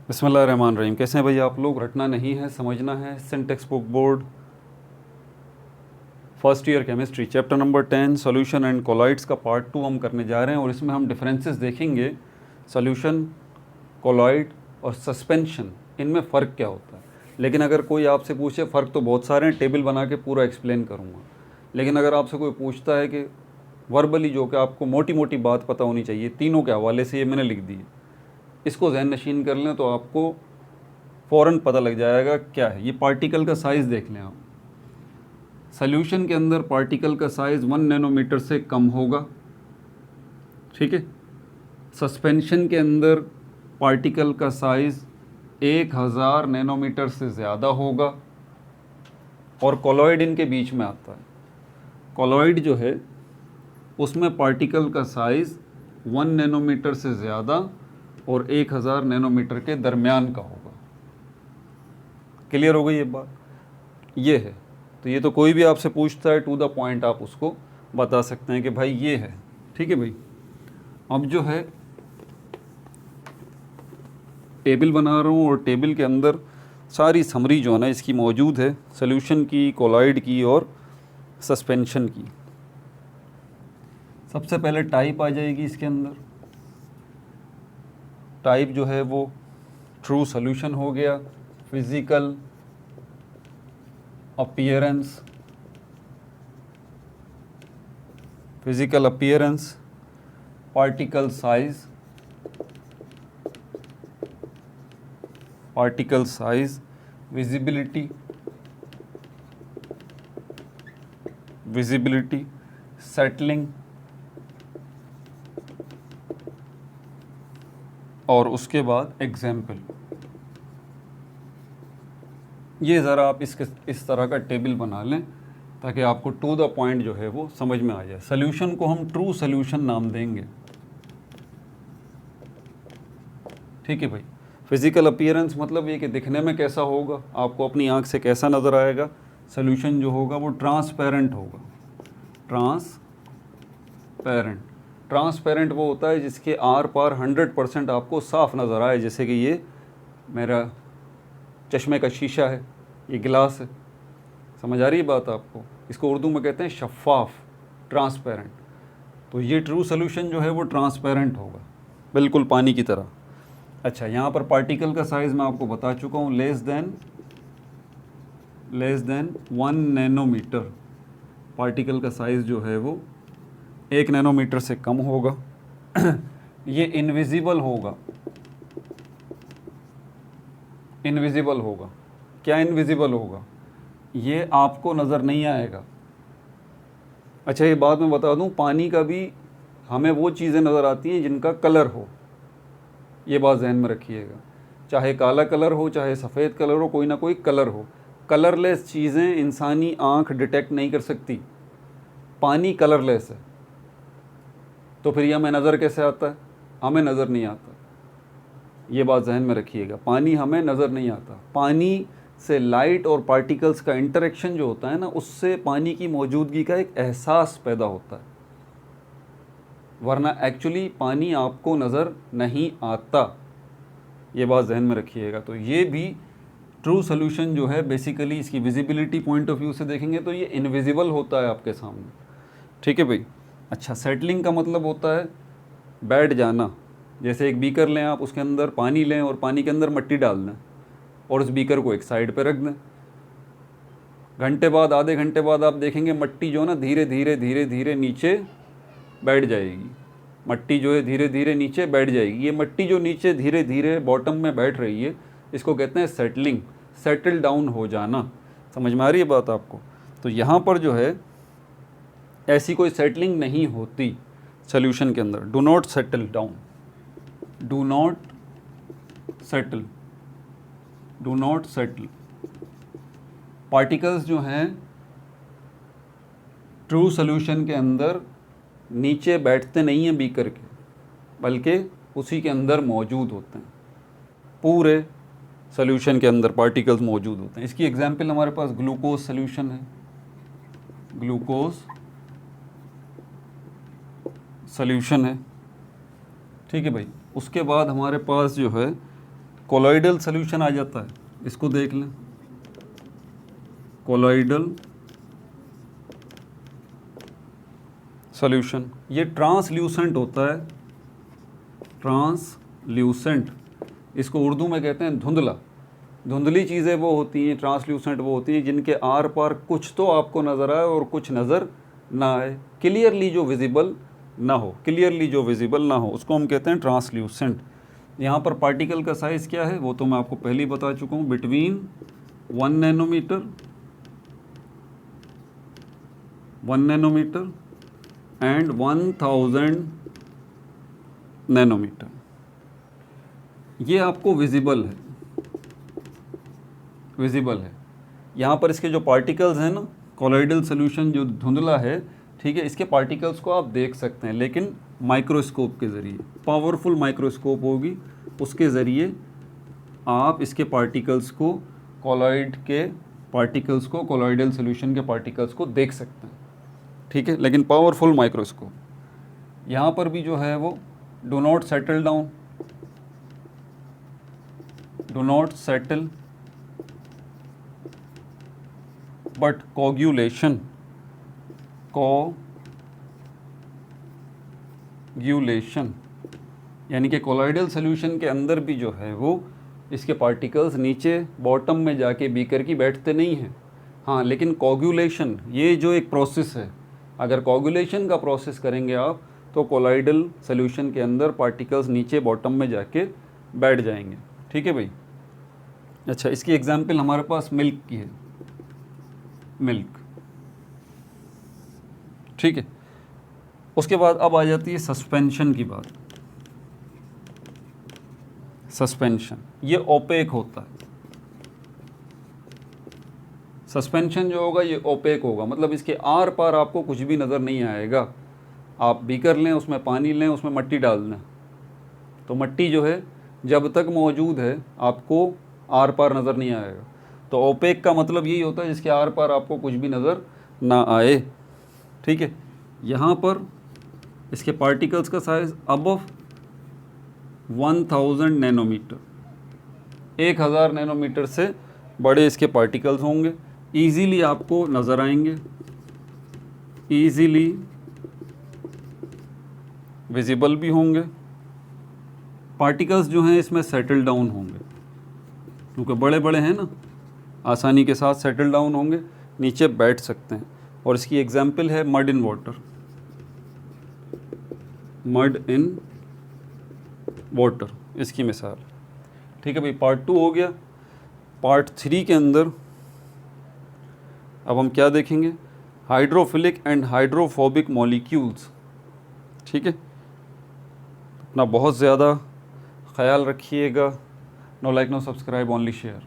बिस्मिल्लाहिर्रहमानिर्रहीम। कैसे हैं भाई आप लोग? रटना नहीं है, समझना है। Syntax book board first year chemistry chapter number 10 solution and colloids का पार्ट 2 हम करने जा रहे हैं और इसमें हम डिफरेंसेस देखेंगे। सॉल्यूशन, कोलॉइड और सस्पेंशन, इनमें फ़र्क क्या होता है। लेकिन अगर कोई आपसे पूछे, फ़र्क तो बहुत सारे हैं, टेबल बना के पूरा एक्सप्लेन करूँगा। लेकिन अगर आपसे कोई पूछता है कि वर्बली, जो कि आपको मोटी मोटी बात पता होनी चाहिए, तीनों के हवाले से ये मैंने लिख दी है, इसको ज़हन नशीन कर लें तो आपको फ़ौरन पता लग जाएगा क्या है। ये पार्टिकल का साइज़ देख लें आप। सॉल्यूशन के अंदर पार्टिकल का साइज़ 1 नैनोमीटर से कम होगा, ठीक है। सस्पेंशन के अंदर पार्टिकल का साइज़ 1000 नैनोमीटर से ज़्यादा होगा। और कोलॉइड इनके बीच में आता है। कोलॉइड जो है उसमें पार्टिकल का साइज़ 1 नैनोमीटर से ज़्यादा और 1000 नैनोमीटर के दरमियान का होगा। क्लियर हो गई ये बात? ये है। तो ये तो कोई भी आपसे पूछता है, टू द पॉइंट आप उसको बता सकते हैं कि भाई ये है, ठीक है भाई। अब जो है टेबल बना रहा हूँ और टेबल के अंदर सारी समरी जो है ना इसकी मौजूद है, सॉल्यूशन की, कोलॉइड की और सस्पेंशन की। सबसे पहले टाइप आ जाएगी इसके अंदर। टाइप जो है वो ट्रू सॉल्यूशन हो गया, physical appearance, particle size, visibility, settling, और उसके बाद एग्जाम्पल। ये ज़रा आप इस तरह का टेबल बना लें ताकि आपको टू द पॉइंट जो है वो समझ में आ जाए। सॉल्यूशन को हम ट्रू सॉल्यूशन नाम देंगे, ठीक है भाई। फिज़िकल अपीयरेंस मतलब ये कि दिखने में कैसा होगा, आपको अपनी आँख से कैसा नज़र आएगा। सॉल्यूशन जो होगा वो ट्रांसपेरेंट होगा। ट्रांसपेरेंट वो होता है जिसके आर पार 100% आपको साफ नज़र आए। जैसे कि ये मेरा चश्मे का शीशा है, ये गिलास है। समझ आ रही है बात आपको? इसको उर्दू में कहते हैं शफ़ाफ, ट्रांसपेरेंट। तो ये ट्रू सॉल्यूशन जो है वो ट्रांसपेरेंट होगा, बिल्कुल पानी की तरह। अच्छा, यहाँ पर पार्टिकल का साइज़ मैं आपको बता चुका हूँ, लेस देन 1 नैनोमीटर। पार्टिकल का साइज़ जो है वो 1 नैनोमीटर से कम होगा। ये इनविजिबल होगा। क्या इनविजिबल होगा? ये आपको नज़र नहीं आएगा। अच्छा, ये बात मैं बता दूं, पानी का भी हमें वो चीज़ें नज़र आती हैं जिनका कलर हो। ये बात जहन में रखिएगा। चाहे काला कलर हो, चाहे सफ़ेद कलर हो, कोई ना कोई कलर हो। कलरलेस चीज़ें इंसानी आँख डिटेक्ट नहीं कर सकती। पानी कलरलेस है, तो फिर ये हमें नज़र कैसे आता है? हमें नज़र नहीं आता। ये बात जहन में रखिएगा, पानी हमें नज़र नहीं आता। पानी से लाइट और पार्टिकल्स का इंटरेक्शन जो होता है ना, उससे पानी की मौजूदगी का एक एहसास पैदा होता है, वरना एक्चुअली पानी आपको नज़र नहीं आता। ये बात जहन में रखिएगा। तो ये भी ट्रू सॉल्यूशन जो है, बेसिकली इसकी विजिबिलिटी पॉइंट ऑफ व्यू से देखेंगे तो ये इनविजिबल होता है आपके सामने, ठीक है भाई। अच्छा, सेटलिंग का मतलब होता है बैठ जाना। जैसे एक बीकर लें आप, उसके अंदर पानी लें और पानी के अंदर मिट्टी डाल दें और उस बीकर को एक साइड पे रख दें। घंटे बाद, आधे घंटे बाद आप देखेंगे मिट्टी जो ना धीरे धीरे नीचे बैठ जाएगी। मिट्टी जो है धीरे धीरे नीचे बैठ जाएगी। ये मिट्टी जो नीचे धीरे धीरे बॉटम में बैठ रही है, इसको कहते हैं सेटलिंग, सेटल डाउन हो जाना। समझ में आ रही है बात आपको? तो यहाँ पर जो है ऐसी कोई सेटलिंग नहीं होती सॉल्यूशन के अंदर। Do not settle down, do not settle. Particles जो हैं ट्रू सॉल्यूशन के अंदर नीचे बैठते नहीं हैं बीकर के, बल्कि उसी के अंदर मौजूद होते हैं। पूरे सॉल्यूशन के अंदर पार्टिकल्स मौजूद होते हैं। इसकी एग्जांपल हमारे पास ग्लूकोज सॉल्यूशन है, ग्लूकोज सॉल्यूशन है, ठीक है भाई। उसके बाद हमारे पास जो है कोलॉइडल सोल्यूशन आ जाता है, इसको देख लें। कोलॉइडल सोल्यूशन ये ट्रांसल्यूसेंट होता है, ट्रांसल्यूसेंट, इसको उर्दू में कहते हैं धुंधला। धुंधली चीज़ें वो होती हैं, ट्रांसल्यूसेंट वो होती हैं जिनके आर पार कुछ तो आपको नज़र आए और कुछ नज़र ना आए, क्लियरली जो विजिबल ना हो, क्लियरली जो विजिबल ना हो, उसको हम कहते हैं ट्रांसल्यूसेंट। यहाँ पर पार्टिकल का साइज़ क्या है वो तो मैं आपको पहले ही बता चुका हूँ, बिटवीन 1 नैनोमीटर एंड 1000 नैनोमीटर। ये आपको विजिबल है, विजिबल है। यहाँ पर इसके जो पार्टिकल्स हैं ना, कोलॉइडल सोल्यूशन जो धुंधला है, ठीक है, इसके पार्टिकल्स को आप देख सकते हैं, लेकिन माइक्रोस्कोप के ज़रिए, पावरफुल माइक्रोस्कोप होगी, उसके ज़रिए आप इसके पार्टिकल्स को, कोलॉइड के पार्टिकल्स को, कोलॉइडल सोल्यूशन के पार्टिकल्स को देख सकते हैं, ठीक है, लेकिन पावरफुल माइक्रोस्कोप। यहाँ पर भी जो है वो do not settle down, do not settle but coagulation, coagulation, यानी कि कोलॉइडल सोल्यूशन के अंदर भी जो है वो इसके पार्टिकल्स नीचे बॉटम में जाके बीकर की बैठते नहीं हैं। हाँ, लेकिन कोगुलेशन ये जो एक प्रोसेस है, अगर कोगुलेशन का प्रोसेस करेंगे आप तो कोलॉइडल सोल्यूशन के अंदर पार्टिकल्स नीचे बॉटम में जाके बैठ जाएंगे, ठीक है भाई। अच्छा, इसकी एग्जांपल हमारे पास मिल्क की है, मिल्क, ठीक है। उसके बाद अब आ जाती है सस्पेंशन की बात। सस्पेंशन ये ओपेक होता है, सस्पेंशन जो होगा ये ओपेक होगा, मतलब इसके आर पार आपको कुछ भी नज़र नहीं आएगा। आप बीकर लें, उसमें पानी लें, उसमें मिट्टी डाल दें, तो मिट्टी जो है जब तक मौजूद है आपको आर पार नज़र नहीं आएगा। तो ओपेक का मतलब यही होता है जिसके आर पार आपको कुछ भी नज़र ना आए, ठीक है। यहाँ पर इसके पार्टिकल्स का साइज़ अबव 1000 नैनोमीटर, 1000 नैनोमीटर से बड़े इसके पार्टिकल्स होंगे, ईज़िली आपको नज़र आएंगे, ईज़िली विजिबल भी होंगे। पार्टिकल्स जो हैं इसमें सेटल डाउन होंगे, क्योंकि बड़े बड़े हैं ना, आसानी के साथ सेटल डाउन होंगे, नीचे बैठ सकते हैं। और इसकी एग्जांपल है mud in water, mud in water इसकी मिसाल, ठीक है भाई। पार्ट 2 हो गया। पार्ट 3 के अंदर अब हम क्या देखेंगे, हाइड्रोफिलिक एंड हाइड्रोफोबिक मॉलिक्यूल्स, ठीक है। अपना बहुत ज़्यादा ख्याल रखिएगा। No like no subscribe, only share.